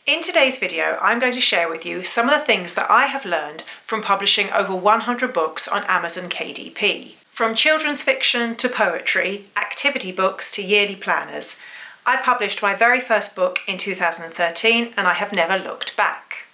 In today's video, I'm going to share with you some of the things that I have learned from publishing over 100 books on Amazon KDP. From children's fiction to poetry, activity books to yearly planners, I published my very first book in 2013 and I have never looked back.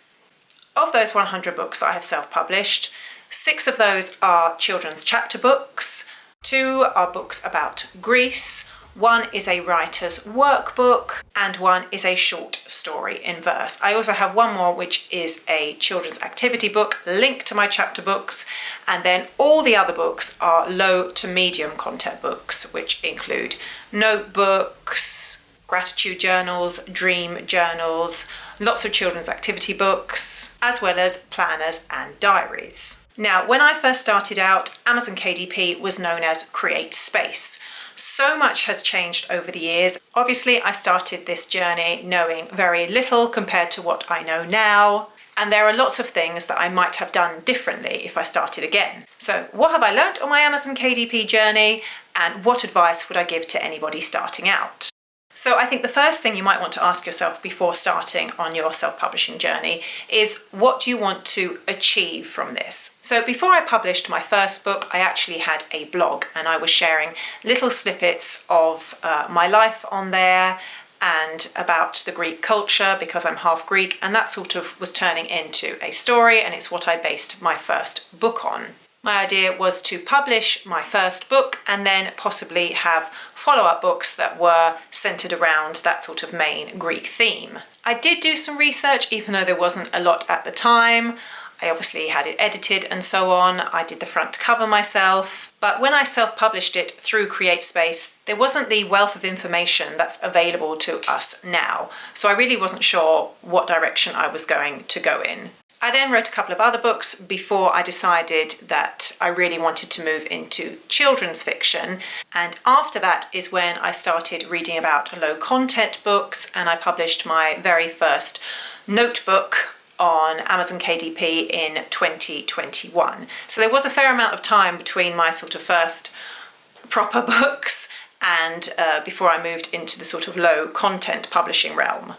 Of those 100 books that I have self-published, 6 of those are children's chapter books, 2 are books about Greece, 1 is a writer's workbook, and 1 is a short story in verse. I also have 1 more which is a children's activity book linked to my chapter books, and then all the other books are low to medium content books, which include notebooks, gratitude journals, dream journals, lots of children's activity books, as well as planners and diaries. Now, when I first started out, Amazon KDP was known as Create Space. So much has changed over the years. Obviously, I started this journey knowing very little compared to what I know now, and there are lots of things that I might have done differently if I started again. So what have I learnt on my Amazon KDP journey, and what advice would I give to anybody starting out? So I think the first thing you might want to ask yourself before starting on your self-publishing journey is, what do you want to achieve from this? So before I published my first book, I actually had a blog and I was sharing little snippets of my life on there and about the Greek culture, because I'm half Greek, and that sort of was turning into a story, and it's what I based my first book on. My idea was to publish my first book and then possibly have follow-up books that were centered around that sort of main Greek theme. I did do some research, even though there wasn't a lot at the time. I obviously had it edited and so on. I did the front cover myself. But when I self-published it through Create Space, there wasn't the wealth of information that's available to us now. So I really wasn't sure what direction I was going to go in. I then wrote a couple of other books before I decided that I really wanted to move into children's fiction, and after that is when I started reading about low content books, and I published my very first notebook on Amazon KDP in 2021. So there was a fair amount of time between my sort of first proper books and before I moved into the sort of low content publishing realm.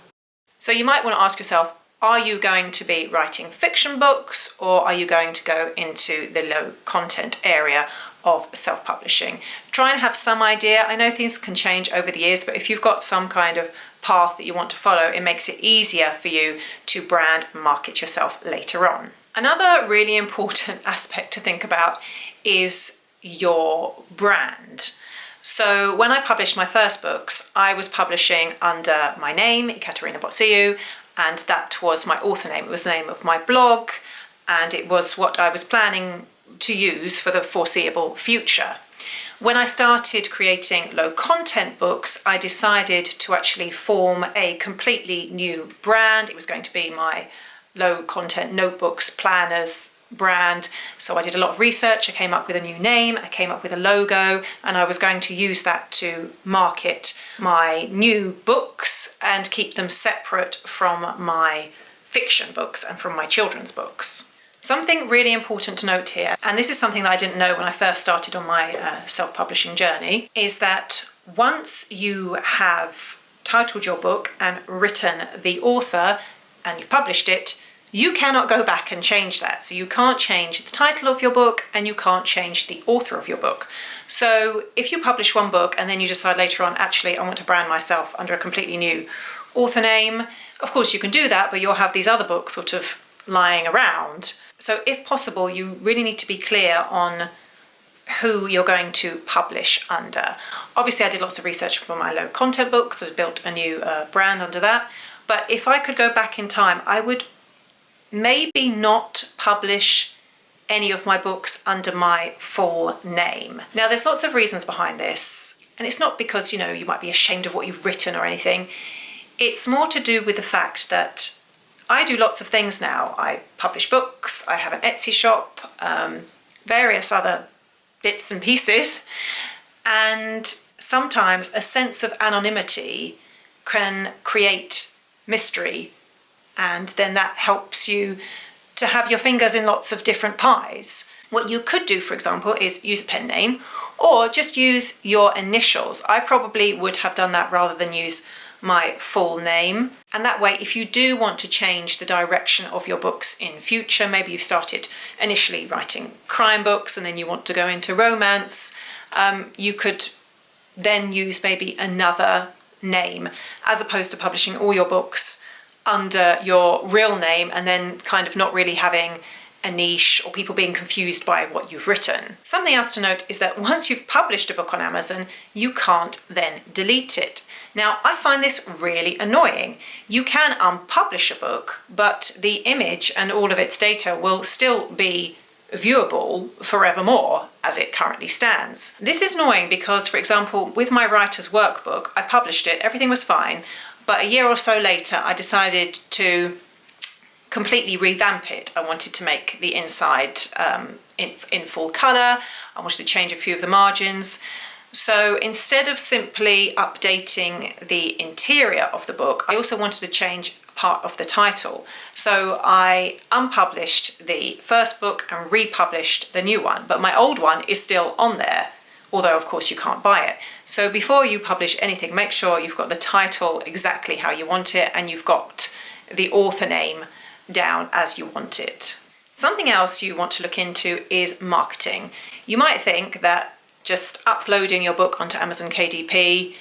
So you might want to ask yourself, are you going to be writing fiction books, or are you going to go into the low content area of self-publishing? Try and have some idea. I know things can change over the years, but if you've got some kind of path that you want to follow, it makes it easier for you to brand and market yourself later on. Another really important aspect to think about is your brand. So when I published my first books, I was publishing under my name, Ekaterina Botziou, and that was my author name. It was the name of my blog, and it was what I was planning to use for the foreseeable future. When I started creating low content books, I decided to actually form a completely new brand. It was going to be my low content notebooks, planners brand. So I did a lot of research, I came up with a new name, I came up with a logo, and I was going to use that to market my new books and keep them separate from my fiction books and from my children's books. Something really important to note here, and this is something that I didn't know when I first started on my self-publishing journey, is that once you have titled your book and written the author and you've published it, you cannot go back and change that. So you can't change the title of your book and you can't change the author of your book. So if you publish one book and then you decide later on, actually, I want to brand myself under a completely new author name, of course you can do that, but you'll have these other books sort of lying around. So if possible, you really need to be clear on who you're going to publish under. Obviously, I did lots of research for my low content books, so I built a new brand under that. But if I could go back in time, I would maybe not publish any of my books under my full name. Now, there's lots of reasons behind this, and it's not because, you know, you might be ashamed of what you've written or anything. It's more to do with the fact that I do lots of things now. I publish books, I have an Etsy shop, various other bits and pieces, and sometimes a sense of anonymity can create mystery, and then that helps you to have your fingers in lots of different pies. What you could do, for example, is use a pen name or just use your initials. I probably would have done that rather than use my full name. And that way, if you do want to change the direction of your books in future, maybe you've started initially writing crime books and then you want to go into romance, you could then use maybe another name as opposed to publishing all your books under your real name and then kind of not really having a niche or people being confused by what you've written. Something else to note is that once you've published a book on Amazon, you can't then delete it. Now, I find this really annoying. You can unpublish a book, but the image and all of its data will still be viewable forevermore as it currently stands. This is annoying because, for example, with my writer's workbook, I published it, everything was fine, but a year or so later I decided to completely revamp it. I wanted to make the inside in full colour, I wanted to change a few of the margins. So instead of simply updating the interior of the book, I also wanted to change part of the title. So I unpublished the first book and republished the new one, but my old one is still on there, although of course you can't buy it. So before you publish anything, make sure you've got the title exactly how you want it and you've got the author name down as you want it. Something else you want to look into is marketing. You might think that just uploading your book onto Amazon KDP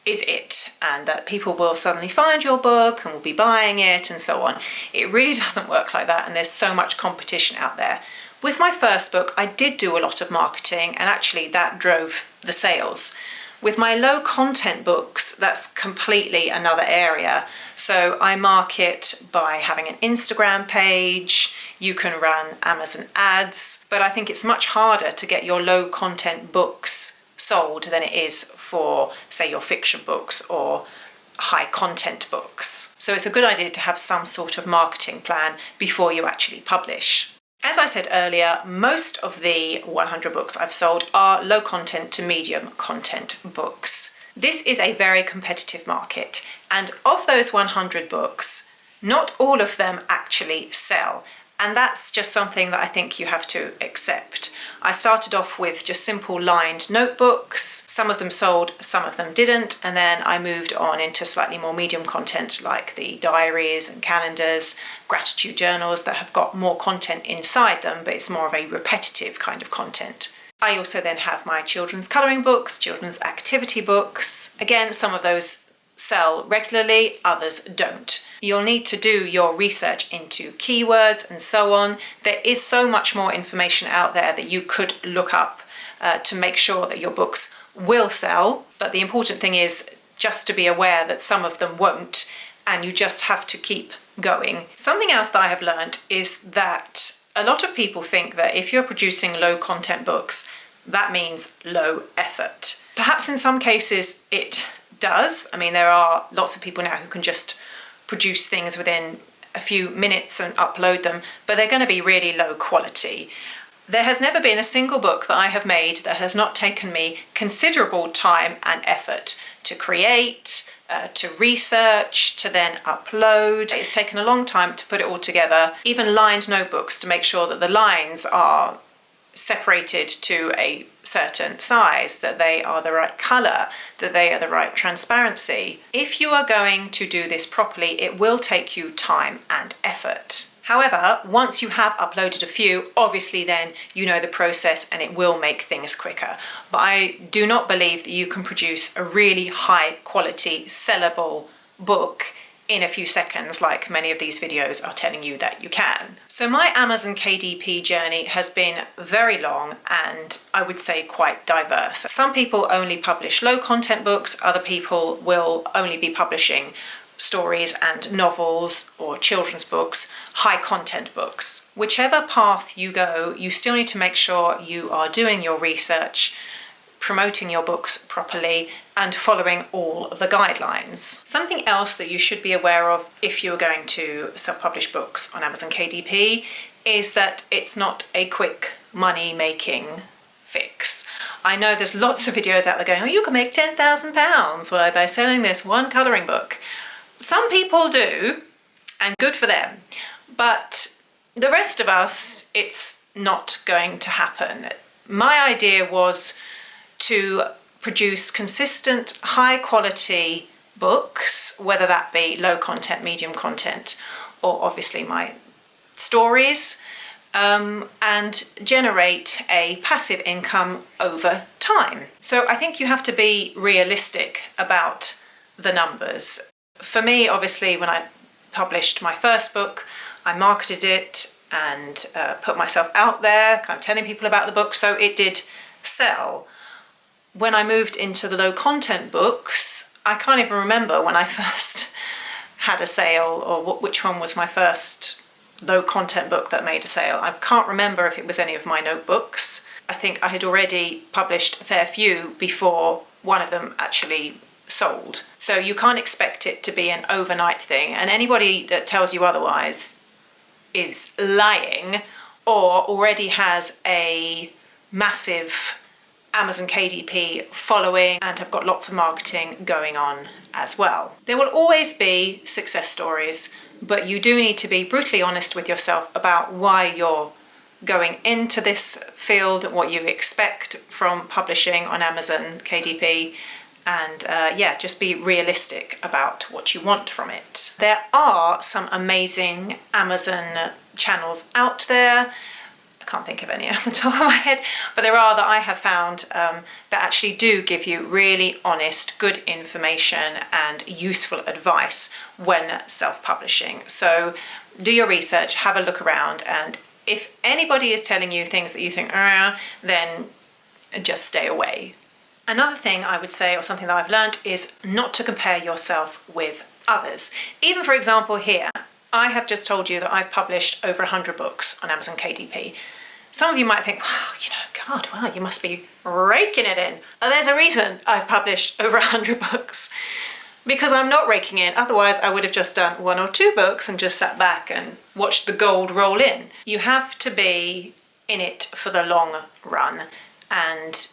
is it, and that people will suddenly find your book and will be buying it and so on. It really doesn't work like that, and there's so much competition out there. With my first book, I did do a lot of marketing, and actually that drove the sales. With my low content books, that's completely another area. So I market by having an Instagram page, you can run Amazon ads, but I think it's much harder to get your low content books sold than it is for, say, your fiction books or high content books. So it's a good idea to have some sort of marketing plan before you actually publish. As I said earlier, most of the 100 books I've sold are low content to medium content books. This is a very competitive market, and of those 100 books, not all of them actually sell. And that's just something that I think you have to accept. I started off with just simple lined notebooks. Some of them sold, some of them didn't. And then I moved on into slightly more medium content like the diaries and calendars, gratitude journals that have got more content inside them, but it's more of a repetitive kind of content. I also then have my children's colouring books, children's activity books. Again, some of those sell regularly, others don't. You'll need to do your research into keywords and so on. There is so much more information out there that you could look up to make sure that your books will sell. But the important thing is just to be aware that some of them won't, and you just have to keep going. Something else that I have learned is that a lot of people think that if you're producing low content books, that means low effort. Perhaps in some cases it does. I mean, there are lots of people now who can just produce things within a few minutes and upload them, but they're going to be really low quality. There has never been a single book that I have made that has not taken me considerable time and effort to create, to research, to then upload. It's taken a long time to put it all together. Even lined notebooks to make sure that the lines are separated to a certain size, that they are the right colour, that they are the right transparency. If you are going to do this properly, it will take you time and effort. However, once you have uploaded a few, obviously then you know the process and it will make things quicker. But I do not believe that you can produce a really high quality sellable book in a few seconds like many of these videos are telling you that you can. So my Amazon KDP journey has been very long and I would say quite diverse. Some people only publish low content books, other people will only be publishing stories and novels or children's books, high content books. Whichever path you go, you still need to make sure you are doing your research, promoting your books properly, and following all the guidelines. Something else that you should be aware of if you're going to self-publish books on Amazon KDP is that it's not a quick money-making fix. I know there's lots of videos out there going, oh, you can make £10,000 by selling this one colouring book. Some people do, and good for them, but the rest of us, it's not going to happen. My idea was to produce consistent, high quality books, whether that be low content, medium content, or obviously my stories, and generate a passive income over time. So I think you have to be realistic about the numbers. For me, obviously, when I published my first book, I marketed it and put myself out there, kind of telling people about the book, so it did sell. When I moved into the low content books, I can't even remember when I first had a sale, or which one was my first low content book that made a sale. I can't remember if it was any of my notebooks. I think I had already published a fair few before one of them actually sold. So you can't expect it to be an overnight thing, and anybody that tells you otherwise is lying or already has a massive Amazon KDP following and have got lots of marketing going on as well. There will always be success stories, but you do need to be brutally honest with yourself about why you're going into this field, what you expect from publishing on Amazon KDP, and yeah, just be realistic about what you want from it. There are some amazing Amazon channels out there. I can't think of any off the top of my head, but there are that I have found that actually do give you really honest, good information and useful advice when self-publishing. So do your research, have a look around, and if anybody is telling you things that you think, then just stay away. Another thing I would say, or something that I've learned, is not to compare yourself with others. Even, for example, here, I have just told you that I've published over 100 books on Amazon KDP. Some of you might think, wow, God, wow, you must be raking it in. There's a reason I've published over 100 books, because I'm not raking in. Otherwise, I would have just done 1 or 2 books and just sat back and watched the gold roll in. You have to be in it for the long run and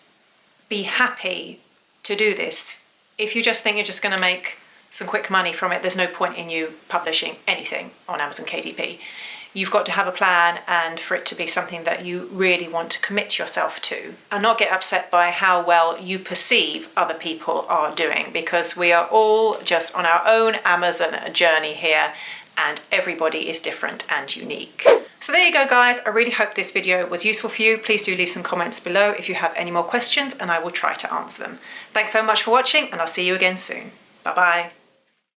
be happy to do this. If you just think you're just going to make some quick money from it, there's no point in you publishing anything on Amazon KDP. You've got to have a plan, and for it to be something that you really want to commit yourself to, and not get upset by how well you perceive other people are doing, because we are all just on our own Amazon journey here, and everybody is different and unique. So there you go, guys. I really hope this video was useful for you. Please do leave some comments below if you have any more questions, and I will try to answer them. Thanks so much for watching, and I'll see you again soon. Bye-bye.